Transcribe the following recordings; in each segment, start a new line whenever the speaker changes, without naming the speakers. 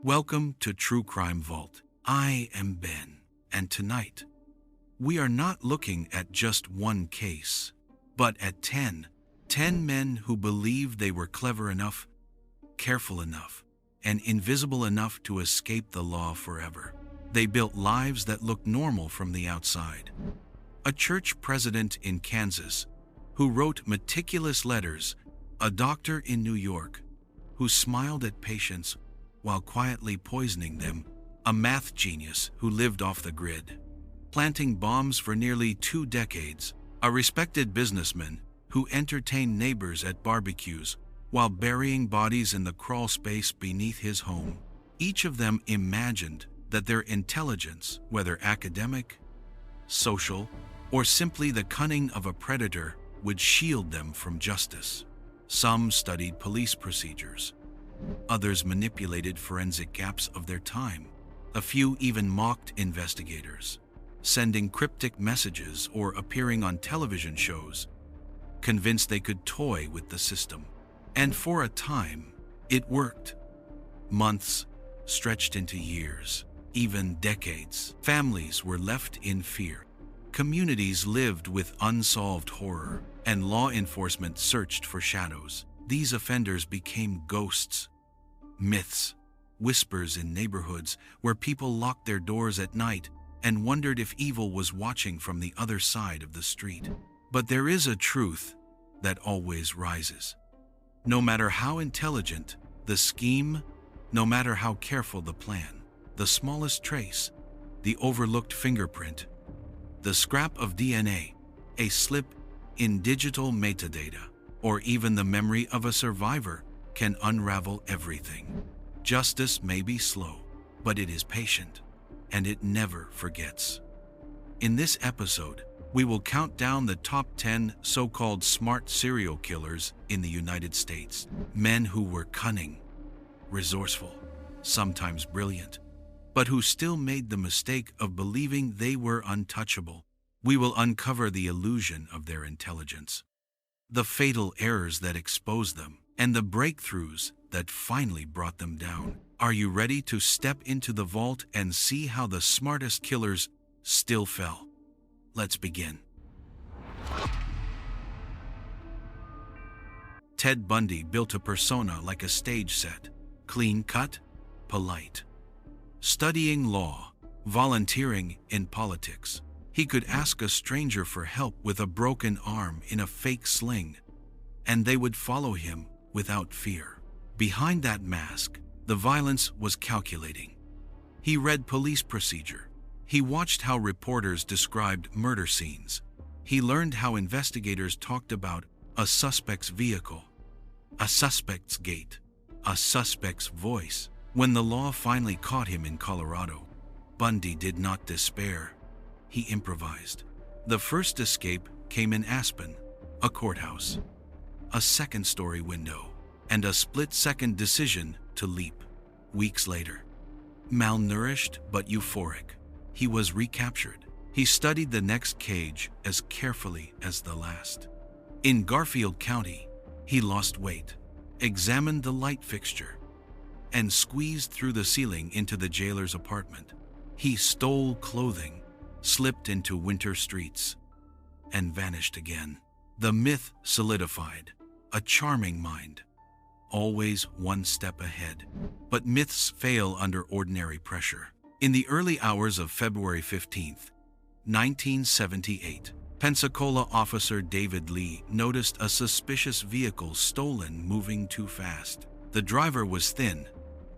Welcome to True Crime Vault. I am Ben, and tonight, we are not looking at just one case, but at 10 men who believed they were clever enough, careful enough, and invisible enough to escape the law forever. They built lives that looked normal from the outside. A church president in Kansas who wrote meticulous letters, a doctor in New York who smiled at patients while quietly poisoning them, a math genius who lived off the grid, planting bombs for nearly 2 decades, a respected businessman who entertained neighbors at barbecues while burying bodies in the crawl space beneath his home. Each of them imagined that their intelligence, whether academic, social, or simply the cunning of a predator, would shield them from justice. Some studied police procedures. Others manipulated forensic gaps of their time. A few even mocked investigators, sending cryptic messages or appearing on television shows, convinced they could toy with the system. And for a time, it worked. Months stretched into years, even decades. Families were left in fear. Communities lived with unsolved horror, and law enforcement searched for shadows. These offenders became ghosts, myths, whispers in neighborhoods where people locked their doors at night and wondered if evil was watching from the other side of the street. But there is a truth that always rises. No matter how intelligent the scheme, no matter how careful the plan, the smallest trace, the overlooked fingerprint, the scrap of DNA, a slip in digital metadata, or even the memory of a survivor can unravel everything. Justice may be slow, but it is patient, and it never forgets. In this episode, we will count down the top 10 so-called smart serial killers in the United States. Men who were cunning, resourceful, sometimes brilliant, but who still made the mistake of believing they were untouchable. We will uncover the illusion of their intelligence, the fatal errors that exposed them, and the breakthroughs that finally brought them down. Are you ready to step into the vault and see how the smartest killers still fell? Let's begin. Ted Bundy built a persona like a stage set, clean-cut, polite. Studying law, volunteering in politics, he could ask a stranger for help with a broken arm in a fake sling, and they would follow him without fear. Behind that mask, the violence was calculating. He read police procedure. He watched how reporters described murder scenes. He learned how investigators talked about a suspect's vehicle, a suspect's gait, a suspect's voice. When the law finally caught him in Colorado, Bundy did not despair. He improvised. The first escape came in Aspen, a courthouse, a second-story window, and a split-second decision to leap. Weeks later, malnourished but euphoric, he was recaptured. He studied the next cage as carefully as the last. In Garfield County, he lost weight, examined the light fixture, and squeezed through the ceiling into the jailer's apartment. He stole clothing, slipped into winter streets, and vanished again. The myth solidified. A charming mind, always one step ahead. But myths fail under ordinary pressure. In the early hours of February 15th, 1978, Pensacola officer David Lee noticed a suspicious vehicle stolen moving too fast. The driver was thin,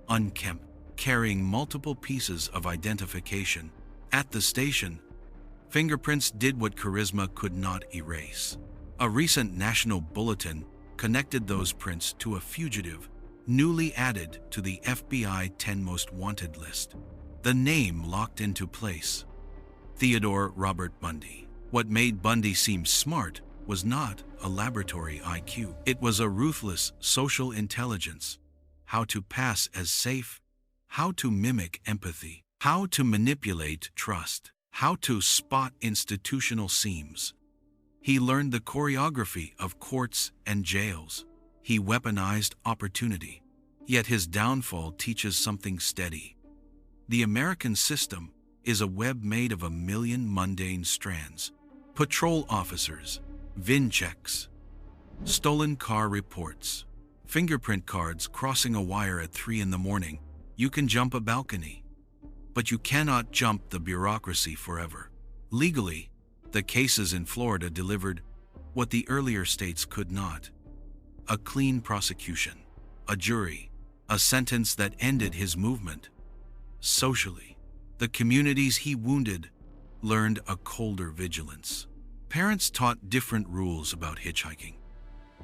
unkempt, carrying multiple pieces of identification. At the station, fingerprints did what charisma could not erase. A recent national bulletin connected those prints to a fugitive newly added to the FBI 10 Most Wanted list. The name locked into place: Theodore Robert Bundy. What made Bundy seem smart was not a laboratory IQ. It was a ruthless social intelligence. How to pass as safe, how to mimic empathy, how to manipulate trust, how to spot institutional seams. He learned the choreography of courts and jails. He weaponized opportunity, Yet his downfall teaches something steady. The American system is a web made of 1,000,000 mundane strands. Patrol officers, VIN checks, stolen car reports, fingerprint cards crossing a wire at 3 in the morning. You can jump a balcony, but you cannot jump the bureaucracy forever. Legally, the cases in Florida delivered what the earlier states could not: a clean prosecution, a jury, a sentence that ended his movement. Socially, the communities he wounded learned a colder vigilance. Parents taught different rules about hitchhiking.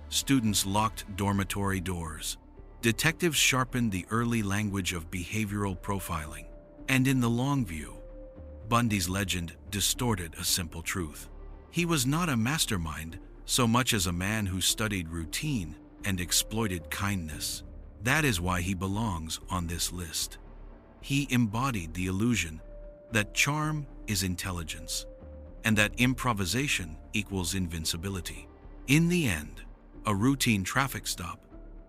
Students locked dormitory doors. Detectives sharpened the early language of behavioral profiling. And in the long view, Bundy's legend distorted a simple truth. He was not a mastermind so much as a man who studied routine and exploited kindness. That is why he belongs on this list. He embodied the illusion that charm is intelligence, and that improvisation equals invincibility. In the end, a routine traffic stop,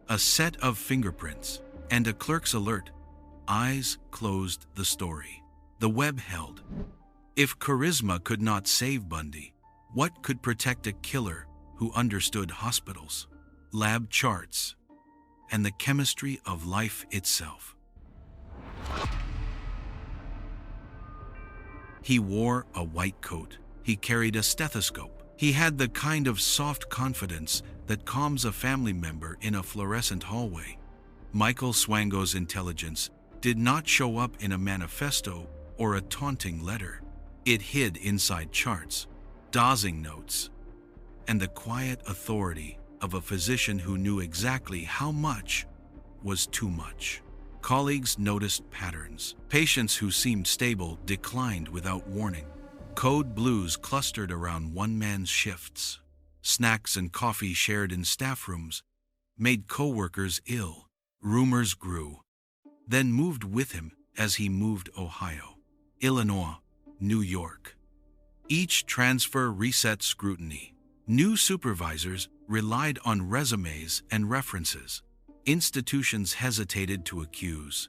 a set of fingerprints, and a clerk's alert, eyes closed the story. The web held. If charisma could not save Bundy, what could protect a killer who understood hospitals, lab charts, and the chemistry of life itself? He wore a white coat. He carried a stethoscope. He had the kind of soft confidence that calms a family member in a fluorescent hallway. Michael Swango's intelligence did not show up in a manifesto or a taunting letter. It hid inside charts, dosing notes, and the quiet authority of a physician who knew exactly how much was too much. Colleagues noticed patterns. Patients who seemed stable declined without warning. Code blues clustered around one man's shifts. Snacks and coffee shared in staff rooms made co-workers ill. Rumors grew, then moved with him as he moved Ohio, Illinois, New York. Each transfer reset scrutiny. New supervisors relied on resumes and references. Institutions hesitated to accuse.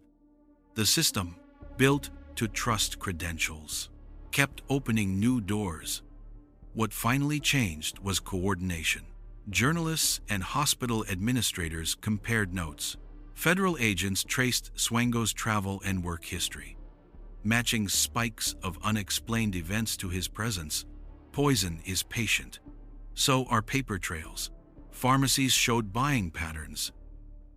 The system, built to trust credentials, kept opening new doors. What finally changed was coordination. Journalists and hospital administrators compared notes. Federal agents traced Swango's travel and work history, matching spikes of unexplained events to his presence. Poison is patient. So are paper trails. Pharmacies showed buying patterns.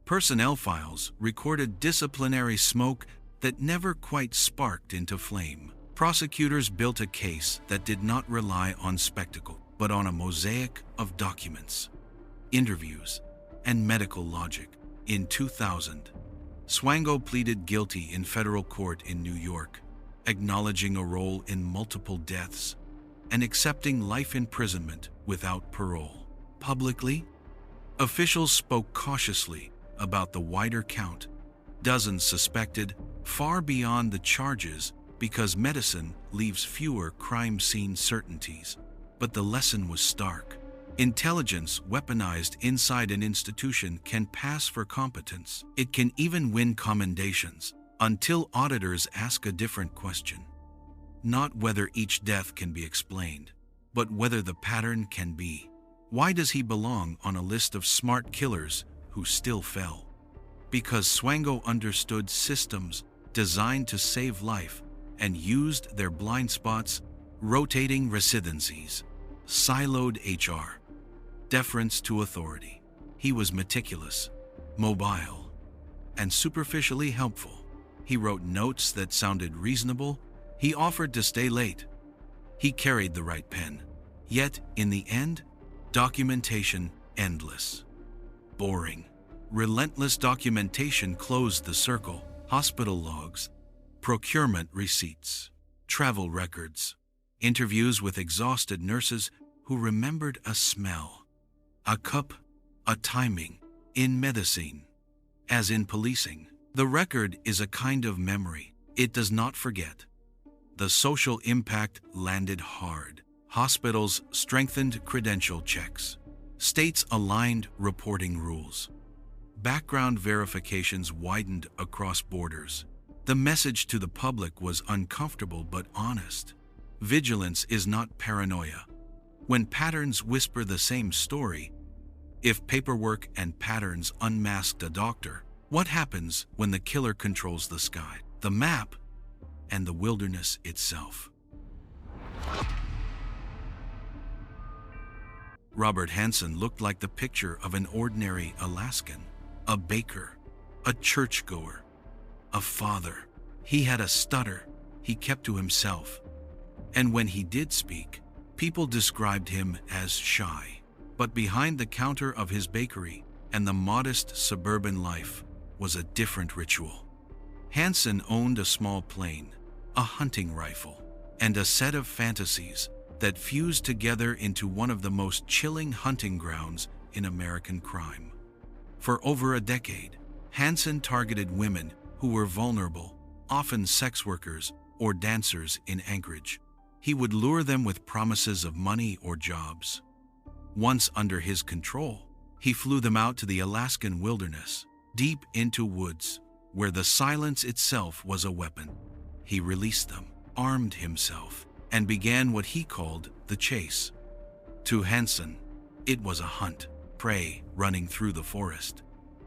Personnel files recorded disciplinary smoke that never quite sparked into flame. Prosecutors built a case that did not rely on spectacle, but on a mosaic of documents, interviews, and medical logic. In 2000, Swango pleaded guilty in federal court in New York, acknowledging a role in multiple deaths and accepting life imprisonment without parole. Publicly, officials spoke cautiously about the wider count. Dozens suspected, far beyond the charges, because medicine leaves fewer crime scene certainties. But the lesson was stark. Intelligence weaponized inside an institution can pass for competence. It can even win commendations, until auditors ask a different question. Not whether each death can be explained, but whether the pattern can be. Why does he belong on a list of smart killers who still fell? Because Swango understood systems designed to save life and used their blind spots, rotating residencies, siloed HR, deference to authority. He was meticulous, mobile, and superficially helpful. He wrote notes that sounded reasonable. He offered to stay late. He carried the right pen. Yet, in the end, documentation endless. Boring. Relentless documentation closed the circle. Hospital logs, procurement receipts, travel records, interviews with exhausted nurses who remembered a smell, a cup, a timing. In medicine, as in policing, the record is a kind of memory. It does not forget. The social impact landed hard. Hospitals strengthened credential checks. States aligned reporting rules. background verifications widened across borders. The message to the public was uncomfortable but honest. Vigilance is not paranoia. When patterns whisper the same story, if paperwork and patterns unmasked a doctor, what happens when the killer controls the sky, the map, and the wilderness itself? Robert Hansen looked like the picture of an ordinary Alaskan, a baker, a churchgoer, a father. He had a stutter he kept to himself, and when he did speak, people described him as shy. But behind the counter of his bakery and the modest suburban life was a different ritual. Hansen owned a small plane, a hunting rifle, and a set of fantasies that fused together into one of the most chilling hunting grounds in American crime. For over a decade, Hansen targeted women who were vulnerable, often sex workers or dancers in Anchorage. He would lure them with promises of money or jobs. Once under his control, he flew them out to the Alaskan wilderness, deep into woods, where the silence itself was a weapon. He released them, armed himself, and began what he called the chase. To Hansen, it was a hunt, prey running through the forest,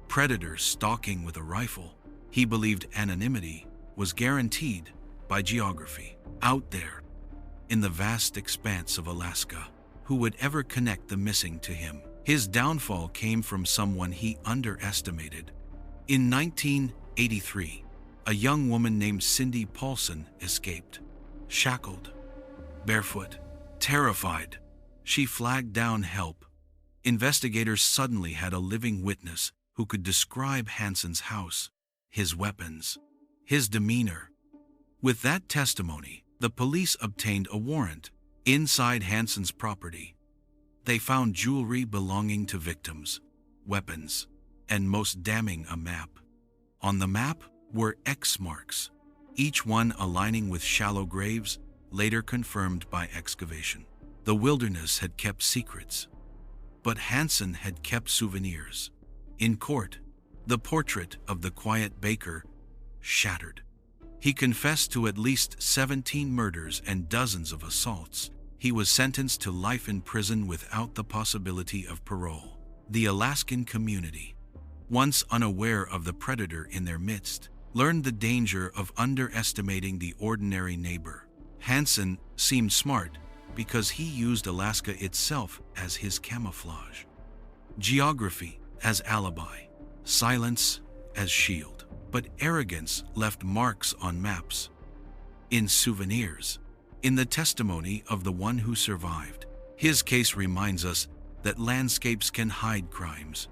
predators stalking with a rifle. He believed anonymity was guaranteed by geography. Out there, in the vast expanse of Alaska, who would ever connect the missing to him? His downfall came from someone he underestimated. In 1983, a young woman named Cindy Paulson escaped. Shackled, barefoot, terrified, she flagged down help. Investigators suddenly had a living witness who could describe Hansen's house, his weapons, his demeanor. With that testimony, the police obtained a warrant. Inside Hansen's property, they found jewelry belonging to victims, weapons, and most damning, a map. On the map were X marks, each one aligning with shallow graves, later confirmed by excavation. The wilderness had kept secrets, but Hansen had kept souvenirs. In court, the portrait of the quiet baker shattered. He confessed to at least 17 murders and dozens of assaults. He was sentenced to life in prison without the possibility of parole. The Alaskan community, once unaware of the predator in their midst, learned the danger of underestimating the ordinary neighbor. Hansen seemed smart because he used Alaska itself as his camouflage, geography as alibi, silence as shield. But arrogance left marks on maps, in souvenirs, in the testimony of the one who survived. His case reminds us that landscapes can hide crimes,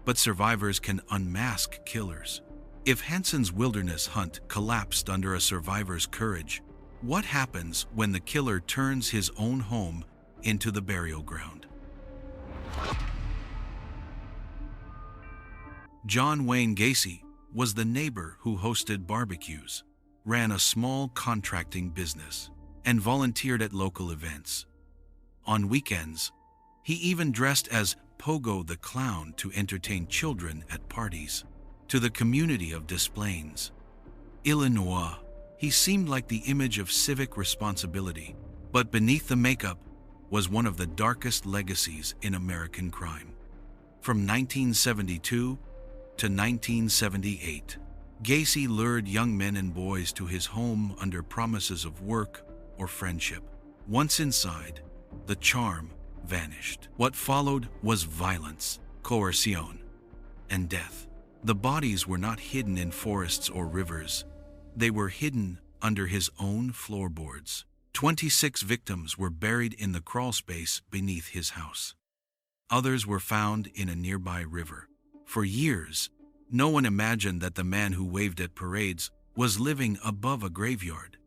but survivors can unmask killers. If Hansen's wilderness hunt collapsed under a survivor's courage, what happens when the killer turns his own home into the burial ground? John Wayne Gacy was the neighbor who hosted barbecues, ran a small contracting business, and volunteered at local events. On weekends, he even dressed as Pogo the Clown to entertain children at parties. To the community of Des Plaines, Illinois, he seemed like the image of civic responsibility, but beneath the makeup was one of the darkest legacies in American crime. From 1972 to 1978, Gacy lured young men and boys to his home under promises of work or friendship. Once inside, the charm vanished. What followed was violence, coercion, and death. The bodies were not hidden in forests or rivers. They were hidden under his own floorboards. 26 victims were buried in the crawlspace beneath his house. Others were found in a nearby river. For years, no one imagined that the man who waved at parades was living above a graveyard.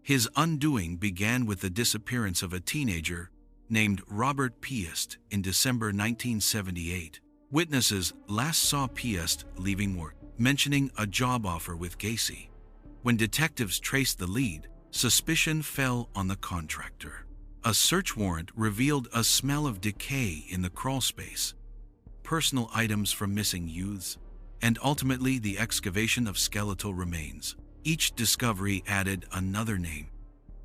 His undoing began with the disappearance of a teenager named Robert Piest in December 1978. Witnesses last saw Piest leaving work, mentioning a job offer with Gacy. When detectives traced the lead, suspicion fell on the contractor. A search warrant revealed a smell of decay in the crawlspace, personal items from missing youths, and ultimately the excavation of skeletal remains. Each discovery added another name,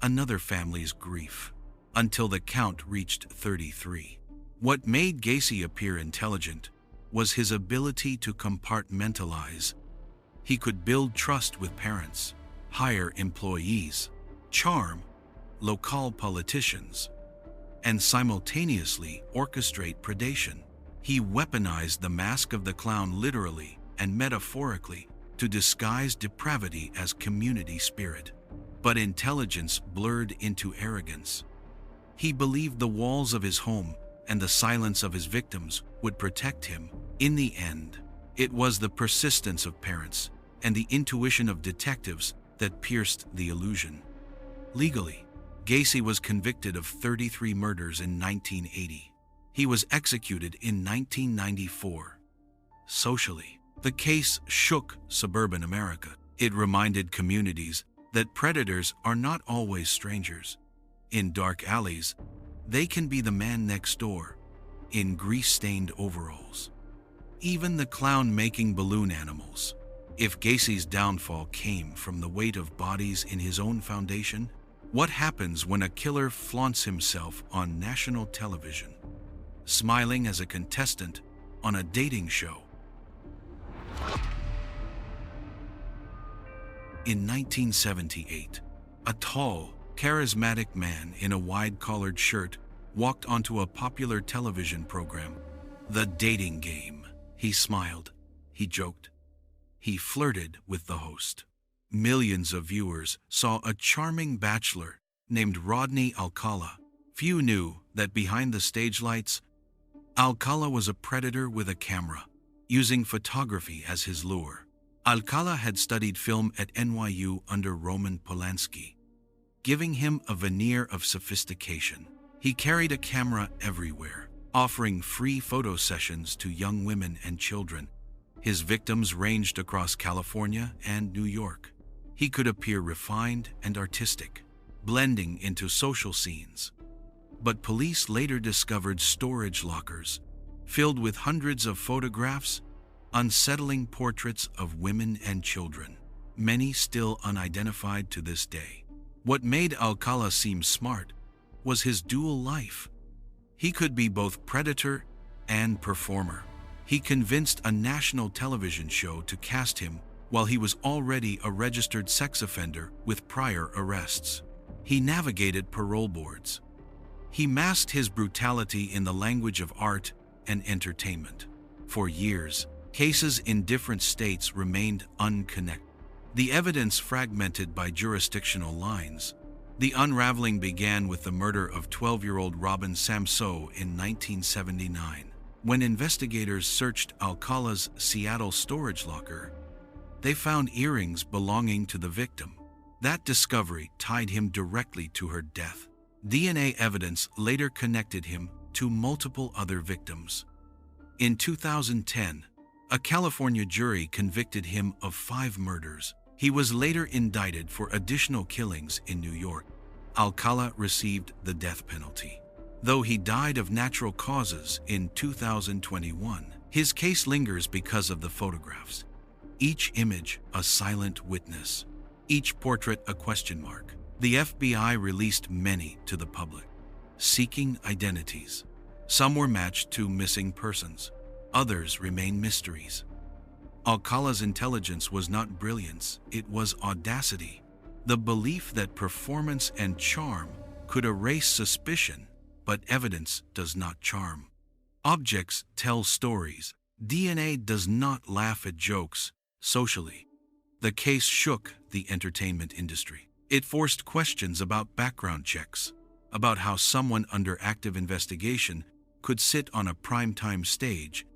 another family's grief, until the count reached 33. What made Gacy appear intelligent was his ability to compartmentalize. He could build trust with parents, hire employees, charm local politicians, and simultaneously orchestrate predation. He weaponized the mask of the clown literally and metaphorically to disguise depravity as community spirit. But intelligence blurred into arrogance. He believed the walls of his home and the silence of his victims would protect him. In the end, it was the persistence of parents and the intuition of detectives that pierced the illusion. Legally, Gacy was convicted of 33 murders in 1980. He was executed in 1994. Socially, the case shook suburban America. It reminded communities that predators are not always strangers. In dark alleys, they can be the man next door, in grease-stained overalls. Even the clown making balloon animals. If Gacy's downfall came from the weight of bodies in his own foundation, what happens when a killer flaunts himself on national television, smiling as a contestant on a dating show? In 1978, a tall, charismatic man in a wide-collared shirt walked onto a popular television program, The Dating Game. He smiled, he joked, he flirted with the host. Millions of viewers saw a charming bachelor named Rodney Alcala. Few knew that behind the stage lights, Alcala was a predator with a camera, using photography as his lure. Alcala had studied film at NYU under Roman Polanski, giving him a veneer of sophistication. He carried a camera everywhere, offering free photo sessions to young women and children. His victims ranged across California and New York. He could appear refined and artistic, blending into social scenes. But police later discovered storage lockers filled with hundreds of photographs, unsettling portraits of women and children, many still unidentified to this day. What made Alcala seem smart was his dual life. He could be both predator and performer. He convinced a national television show to cast him while he was already a registered sex offender with prior arrests. He navigated parole boards. He masked his brutality in the language of art and entertainment. For years, cases in different states remained unconnected. The evidence fragmented by jurisdictional lines. The unraveling began with the murder of 12-year-old Robin Samsoe in 1979. When investigators searched Alcala's Seattle storage locker, they found earrings belonging to the victim. That discovery tied him directly to her death. DNA evidence later connected him to multiple other victims. In 2010, a California jury convicted him of 5 murders. He was later indicted for additional killings in New York. Alcala received the death penalty. Though he died of natural causes in 2021, his case lingers because of the photographs. Each image a silent witness, each portrait a question mark. The FBI released many to the public, seeking identities. Some were matched to missing persons, others remain mysteries. Alcala's intelligence was not brilliance, it was audacity. The belief that performance and charm could erase suspicion, but evidence does not charm. Objects tell stories. DNA does not laugh at jokes. Socially, the case shook the entertainment industry. It forced questions about background checks, about how someone under active investigation could sit on a primetime stage.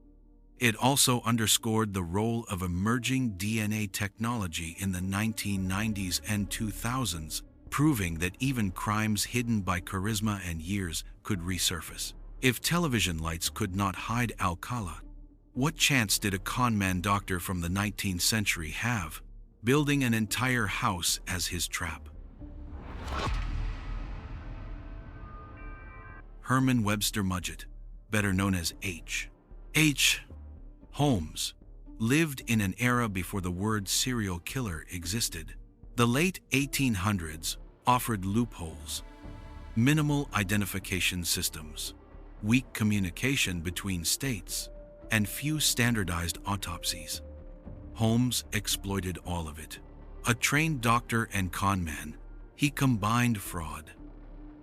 It also underscored the role of emerging DNA technology in the 1990s and 2000s, proving that even crimes hidden by charisma and years could resurface. If television lights could not hide Alcala, what chance did a conman doctor from the 19th century have, building an entire house as his trap? Herman Webster Mudgett, better known as H. H. Holmes lived in an era before the word serial killer existed. The late 1800s offered loopholes, minimal identification systems, weak communication between states, and few standardized autopsies. Holmes exploited all of it. A trained doctor and con man, he combined fraud,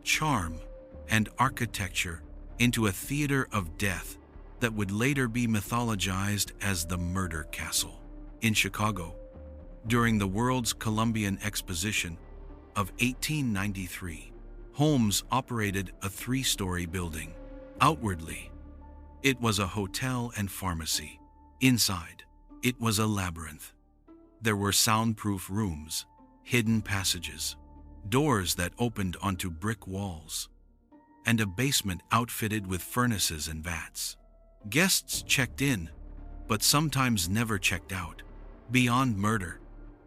charm, and architecture into a theater of death that would later be mythologized as the Murder Castle. In Chicago, during the World's Columbian Exposition of 1893, Holmes operated a 3-story building. Outwardly, it was a hotel and pharmacy. Inside, it was a labyrinth. There were soundproof rooms, hidden passages, doors that opened onto brick walls, and a basement outfitted with furnaces and vats. Guests checked in, but sometimes never checked out. Beyond murder,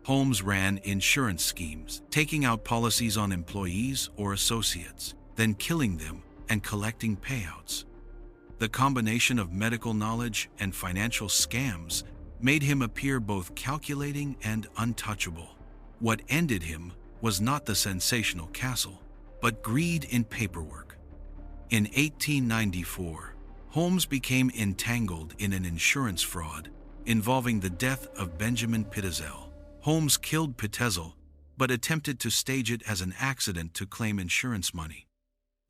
Holmes ran insurance schemes, taking out policies on employees or associates, then killing them and collecting payouts. The combination of medical knowledge and financial scams made him appear both calculating and untouchable. What ended him was not the sensational castle, but greed in paperwork. In 1894, Holmes became entangled in an insurance fraud involving the death of Benjamin Pitezel. Holmes killed Pitezel, but attempted to stage it as an accident to claim insurance money.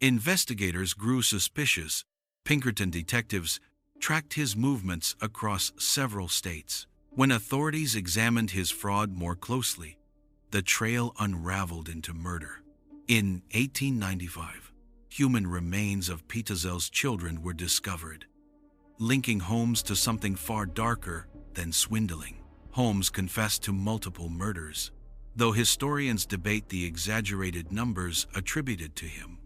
Investigators grew suspicious. Pinkerton detectives tracked his movements across several states. When authorities examined his fraud more closely, the trail unraveled into murder. In 1895, human remains of Pitezel's children were discovered, linking Holmes to something far darker than swindling. Holmes confessed to multiple murders, though historians debate the exaggerated numbers attributed to him.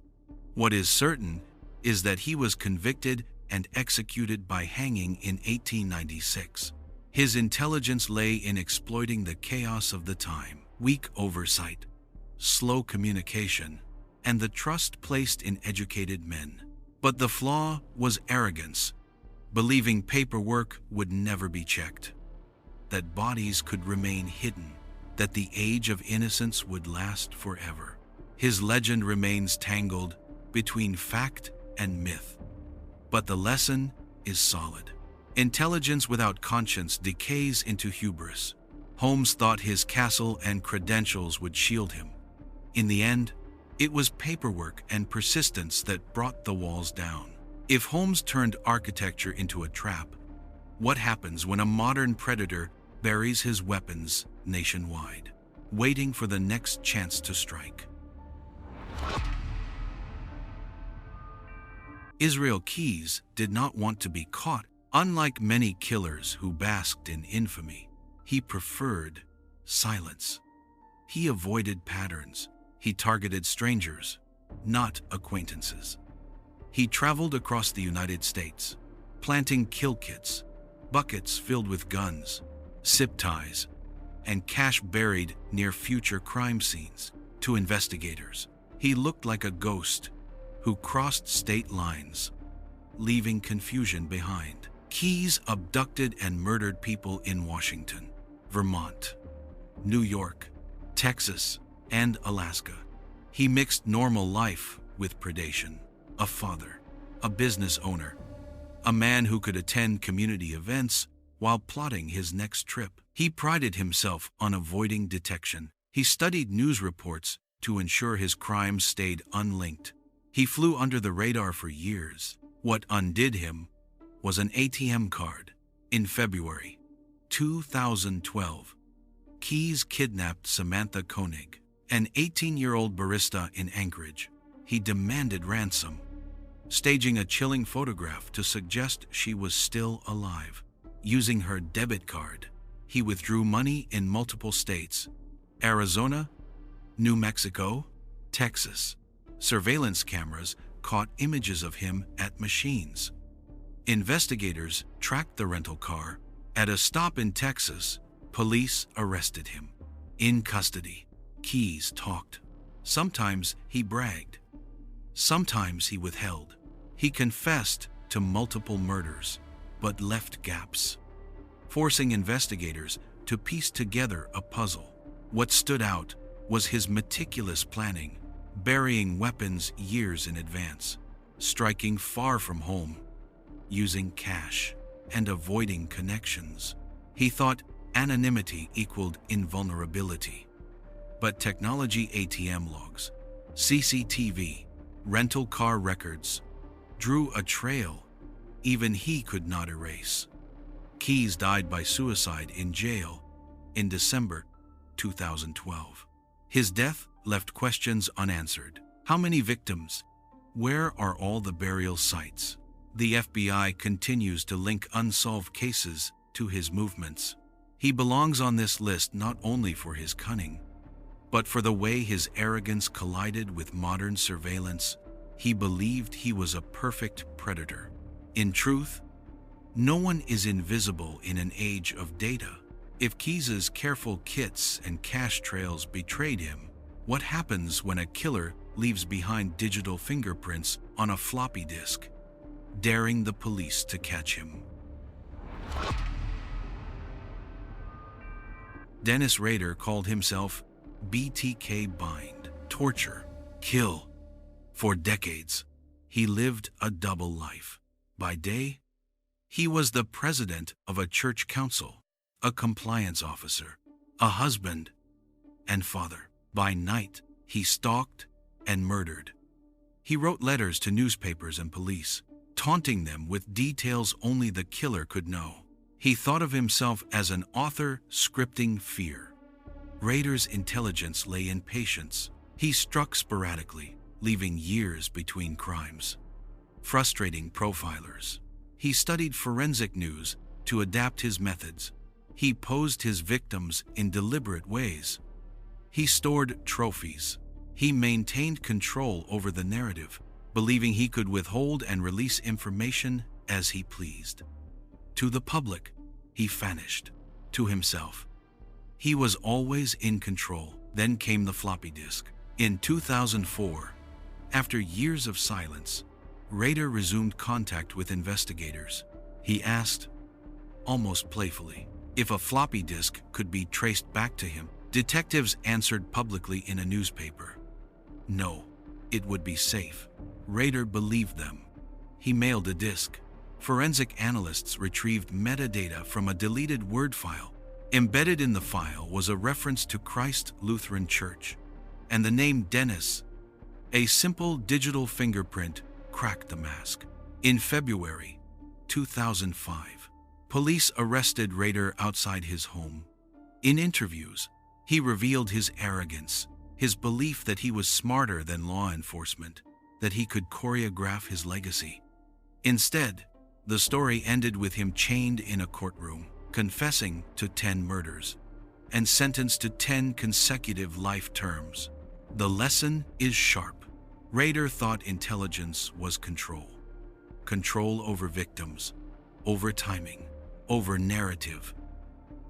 What is certain is that he was convicted and executed by hanging in 1896. His intelligence lay in exploiting the chaos of the time, weak oversight, slow communication, and the trust placed in educated men. But the flaw was arrogance, believing paperwork would never be checked, that bodies could remain hidden, that the age of innocence would last forever. His legend remains tangled between fact and myth. But the lesson is solid. Intelligence without conscience decays into hubris. Holmes thought his castle and credentials would shield him. In the end, it was paperwork and persistence that brought the walls down. If Holmes turned architecture into a trap, what happens when a modern predator buries his weapons nationwide, waiting for the next chance to strike? Israel Keyes did not want to be caught. Unlike many killers who basked in infamy, he preferred silence. He avoided patterns. He targeted strangers, not acquaintances. He traveled across the United States, planting kill kits, buckets filled with guns, zip ties, and cash buried near future crime scenes. To investigators, he looked like a ghost who crossed state lines, leaving confusion behind. Keyes abducted and murdered people in Washington, Vermont, New York, Texas, and Alaska. He mixed normal life with predation. A father, a business owner, a man who could attend community events while plotting his next trip. He prided himself on avoiding detection. He studied news reports to ensure his crimes stayed unlinked. He flew under the radar for years. What undid him was an ATM card. In February 2012, Keyes kidnapped Samantha Koenig, an 18-year-old barista in Anchorage. He demanded ransom, staging a chilling photograph to suggest she was still alive. Using her debit card, he withdrew money in multiple states: Arizona, New Mexico, Texas. Surveillance cameras caught images of him at machines. Investigators tracked the rental car. At a stop in Texas, police arrested him. In custody, Keyes talked. Sometimes he bragged. Sometimes he withheld. He confessed to multiple murders, but left gaps, forcing investigators to piece together a puzzle. What stood out was his meticulous planning, burying weapons years in advance, striking far from home, using cash, and avoiding connections. He thought anonymity equaled invulnerability. But technology, ATM logs, CCTV, rental car records, drew a trail even he could not erase. Keyes died by suicide in jail in December 2012. His death left questions unanswered. How many victims? Where are all the burial sites? The FBI continues to link unsolved cases to his movements. He belongs on this list not only for his cunning, but for the way his arrogance collided with modern surveillance. He believed he was a perfect predator. In truth, no one is invisible in an age of data. If Keyes's careful kits and cache trails betrayed him, what happens when a killer leaves behind digital fingerprints on a floppy disk, daring the police to catch him? Dennis Rader called himself BTK: bind, torture, kill. For decades, he lived a double life. By day, he was the president of a church council, a compliance officer, a husband, and father. By night, he stalked and murdered. He wrote letters to newspapers and police, taunting them with details only the killer could know. He thought of himself as an author scripting fear. Rader's intelligence lay in patience. He struck sporadically, leaving years between crimes. Frustrating profilers. He studied forensic news to adapt his methods. He posed his victims in deliberate ways. He stored trophies. He maintained control over the narrative, believing he could withhold and release information as he pleased. To the public, he vanished. To himself, he was always in control. Then came the floppy disk. In 2004, after years of silence, Rader resumed contact with investigators. He asked, almost playfully, if a floppy disk could be traced back to him. Detectives answered publicly in a newspaper, no, it would be safe. Rader believed them. He mailed a disk. Forensic analysts retrieved metadata from a deleted Word file. Embedded in the file was a reference to Christ Lutheran Church, and the name Dennis. A simple digital fingerprint cracked the mask. In February 2005, police arrested Rader outside his home. In interviews, he revealed his arrogance, his belief that he was smarter than law enforcement, that he could choreograph his legacy. Instead, the story ended with him chained in a courtroom, confessing to 10 murders, and sentenced to 10 consecutive life terms. The lesson is sharp. Rader thought intelligence was control. Control over victims, over timing, over narrative.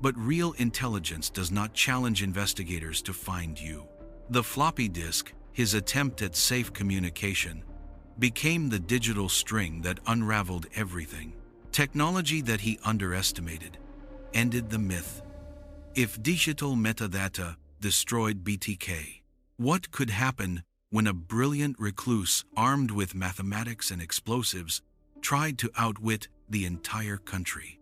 But real intelligence does not challenge investigators to find you. The floppy disk, his attempt at safe communication, became the digital string that unraveled everything. Technology that he underestimated ended the myth. If digital metadata destroyed BTK, what could happen when a brilliant recluse armed with mathematics and explosives tried to outwit the entire country?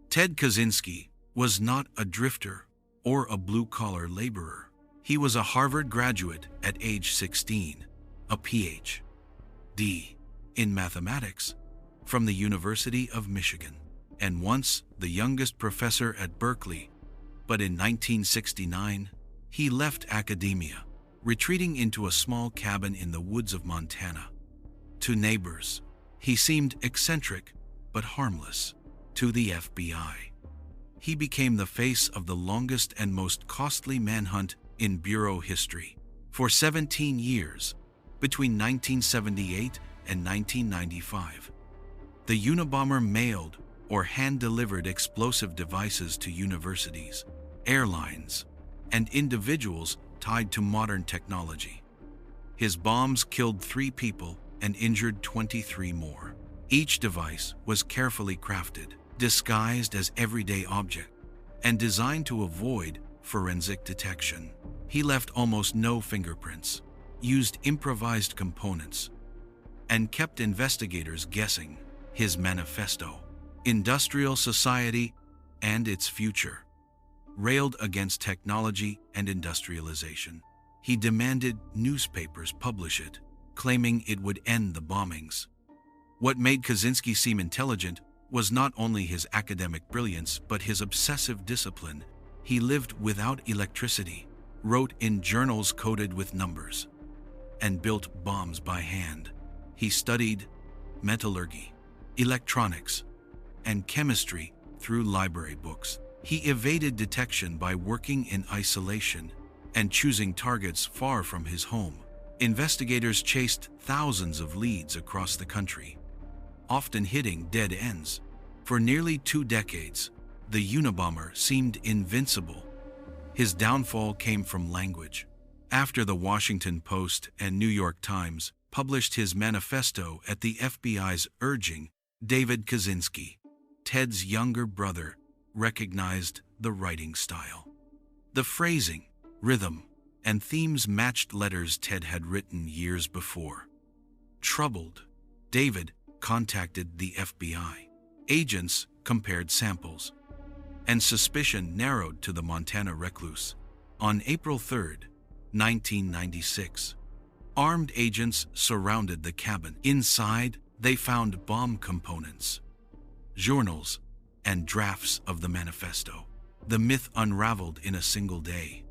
Ted Kaczynski was not a drifter or a blue-collar laborer. He was a Harvard graduate at age 16, a Ph.D. in mathematics from the University of Michigan, and once the youngest professor at Berkeley. But in 1969, he left academia, retreating into a small cabin in the woods of Montana. To neighbors, he seemed eccentric but harmless. To the FBI, he became the face of the longest and most costly manhunt in bureau history. For 17 years, between 1978 and 1995, the Unabomber mailed or hand-delivered explosive devices to universities, airlines, and individuals tied to modern technology. His bombs killed 3 people and injured 23 more. Each device was carefully crafted, disguised as everyday object, and designed to avoid forensic detection. He left almost no fingerprints, used improvised components, and kept investigators guessing. His manifesto, Industrial Society and Its Future, railed against technology and industrialization. He demanded newspapers publish it, claiming it would end the bombings. What made Kaczynski seem intelligent was not only his academic brilliance but his obsessive discipline. He lived without electricity, wrote in journals coded with numbers, and built bombs by hand. He studied metallurgy, electronics, and chemistry through library books. He evaded detection by working in isolation and choosing targets far from his home. Investigators chased thousands of leads across the country, often hitting dead ends. For nearly 2 decades, the Unabomber seemed invincible. His downfall came from language. After the Washington Post and New York Times published his manifesto at the FBI's urging, David Kaczynski, Ted's younger brother, recognized the writing style. The phrasing, rhythm, and themes matched letters Ted had written years before. Troubled, David contacted the FBI. Agents compared samples, and suspicion narrowed to the Montana recluse. On April 3, 1996, armed agents surrounded the cabin. Inside, they found bomb components, journals, and drafts of the manifesto. The myth unraveled in a single day.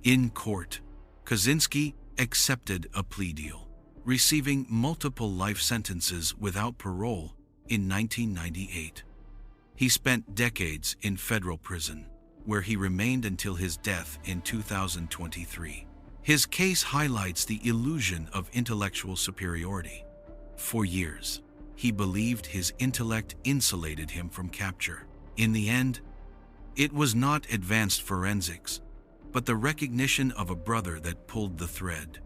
In court, Kaczynski accepted a plea deal, receiving multiple life sentences without parole in 1998. He spent decades in federal prison, where he remained until his death in 2023. His case highlights the illusion of intellectual superiority. For years, he believed his intellect insulated him from capture. In the end, it was not advanced forensics, but the recognition of a brother that pulled the thread.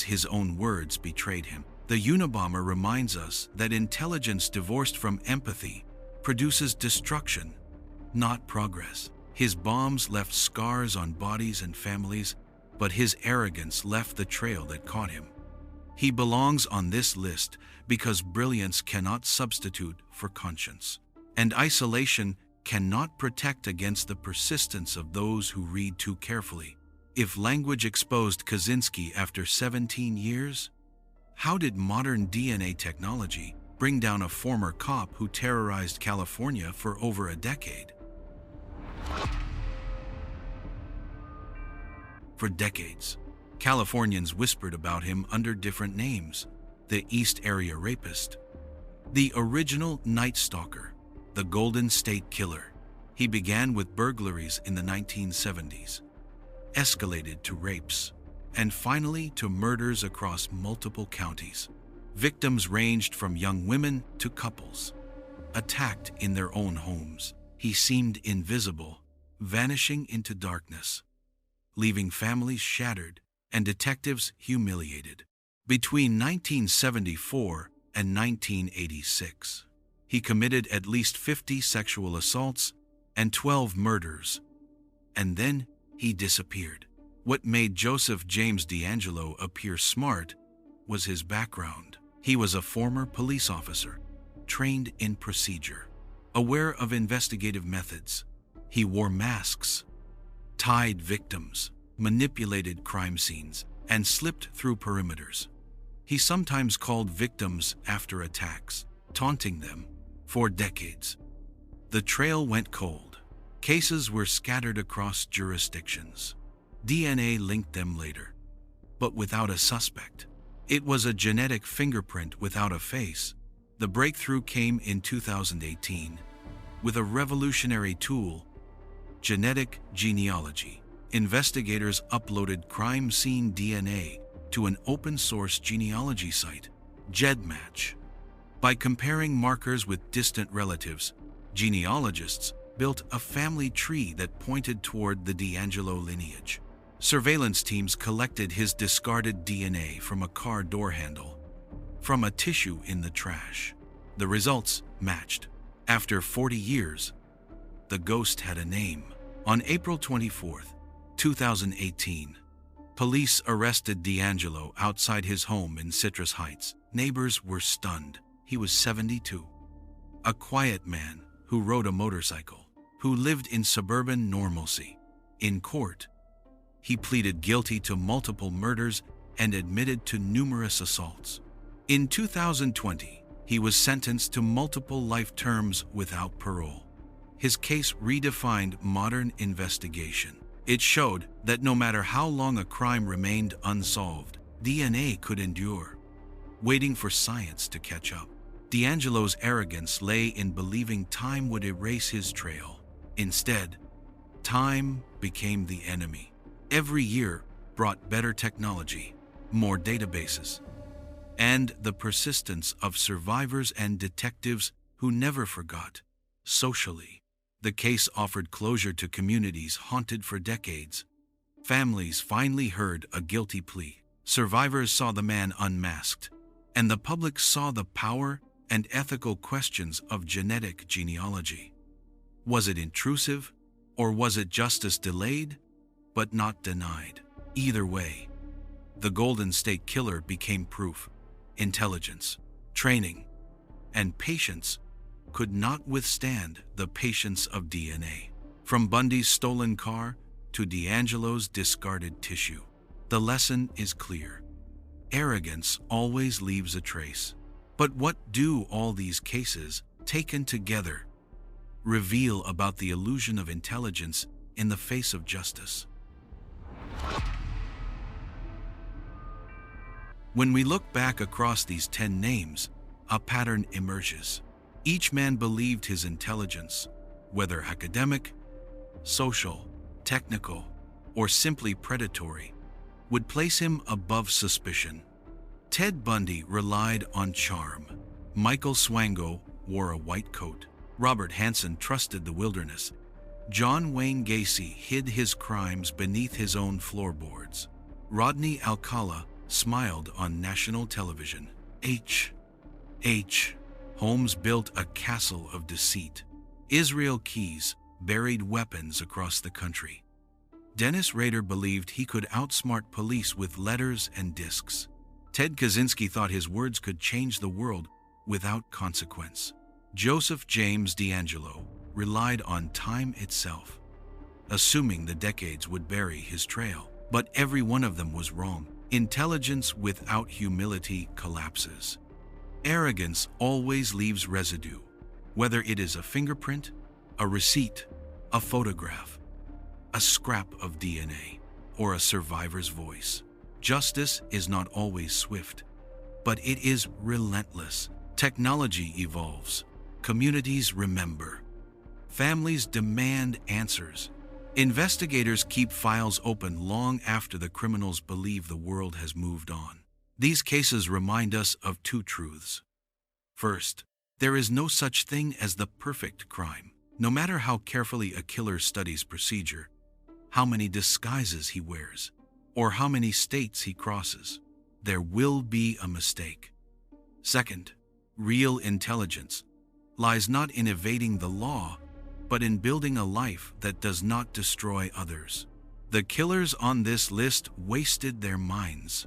His own words betrayed him. The Unabomber reminds us that intelligence divorced from empathy produces destruction, not progress. His bombs left scars on bodies and families, but his arrogance left the trail that caught him. He belongs on this list because brilliance cannot substitute for conscience, and isolation cannot protect against the persistence of those who read too carefully. If language exposed Kaczynski after 17 years, how did modern DNA technology bring down a former cop who terrorized California for over a decade? For decades, Californians whispered about him under different names: the East Area Rapist, the original Night Stalker, the Golden State Killer. He began with burglaries in the 1970s, escalated to rapes, and finally to murders across multiple counties. Victims ranged from young women to couples, attacked in their own homes. He seemed invisible, vanishing into darkness, leaving families shattered and detectives humiliated. Between 1974 and 1986, he committed at least 50 sexual assaults and 12 murders, and then he disappeared. What made Joseph James DeAngelo appear smart was his background. He was a former police officer, trained in procedure, aware of investigative methods. He wore masks, tied victims, manipulated crime scenes, and slipped through perimeters. He sometimes called victims after attacks, taunting them. For decades, the trail went cold. Cases were scattered across jurisdictions. DNA linked them later, but without a suspect. It was a genetic fingerprint without a face. The breakthrough came in 2018 with a revolutionary tool: genetic genealogy. Investigators uploaded crime scene DNA to an open-source genealogy site, GEDmatch. By comparing markers with distant relatives, genealogists built a family tree that pointed toward the DeAngelo lineage. Surveillance teams collected his discarded DNA from a car door handle, from a tissue in the trash. The results matched. After 40 years, the ghost had a name. On April 24, 2018, police arrested DeAngelo outside his home in Citrus Heights. Neighbors were stunned. He was 72. A quiet man who rode a motorcycle, who lived in suburban normalcy. In court, he pleaded guilty to multiple murders and admitted to numerous assaults. In 2020, he was sentenced to multiple life terms without parole. His case redefined modern investigation. It showed that no matter how long a crime remained unsolved, DNA could endure, waiting for science to catch up. DeAngelo's arrogance lay in believing time would erase his trail. Instead, time became the enemy. Every year brought better technology, more databases, and the persistence of survivors and detectives who never forgot. Socially, the case offered closure to communities haunted for decades. Families finally heard a guilty plea. Survivors saw the man unmasked, and the public saw the power and ethical questions of genetic genealogy. Was it intrusive, or was it justice delayed, but not denied? Either way, the Golden State Killer became proof. Intelligence, training, and patience could not withstand the patience of DNA. From Bundy's stolen car to DeAngelo's discarded tissue, the lesson is clear. Arrogance always leaves a trace. But what do all these cases, taken together, reveal about the illusion of intelligence in the face of justice? When we look back across these 10 names, a pattern emerges. Each man believed his intelligence, whether academic, social, technical, or simply predatory, would place him above suspicion. Ted Bundy relied on charm. Michael Swango wore a white coat. Robert Hansen trusted the wilderness. John Wayne Gacy hid his crimes beneath his own floorboards. Rodney Alcala smiled on national television. Holmes built a castle of deceit. Israel Keyes buried weapons across the country. Dennis Rader believed he could outsmart police with letters and discs. Ted Kaczynski thought his words could change the world without consequence. Joseph James DeAngelo relied on time itself, assuming the decades would bury his trail. But every one of them was wrong. Intelligence without humility collapses. Arrogance always leaves residue, whether it is a fingerprint, a receipt, a photograph, a scrap of DNA, or a survivor's voice. Justice is not always swift, but it is relentless. Technology evolves. Communities remember. Families demand answers. Investigators keep files open long after the criminals believe the world has moved on. These cases remind us of two truths. First, there is no such thing as the perfect crime. No matter how carefully a killer studies procedure, how many disguises he wears, or how many states he crosses, there will be a mistake. Second, real intelligence lies not in evading the law, but in building a life that does not destroy others. The killers on this list wasted their minds,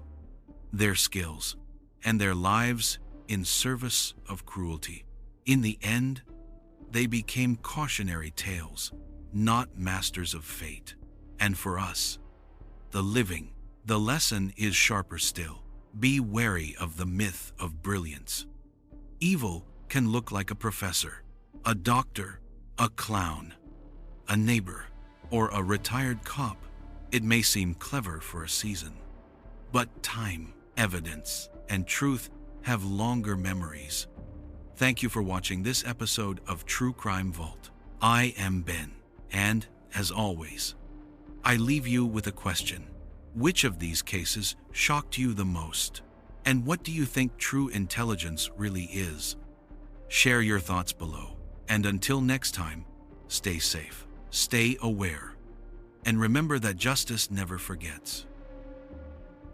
their skills, and their lives in service of cruelty. In the end, they became cautionary tales, not masters of fate. And for us, the living, the lesson is sharper still. Be wary of the myth of brilliance. Evil can look like a professor, a doctor, a clown, a neighbor, or a retired cop. It may seem clever for a season, but time, evidence, and truth have longer memories. Thank you for watching this episode of True Crime Vault. I am Ben, and, as always, I leave you with a question. Which of these cases shocked you the most? And what do you think true intelligence really is? Share your thoughts below. And until next time, stay safe, stay aware, and remember that justice never forgets.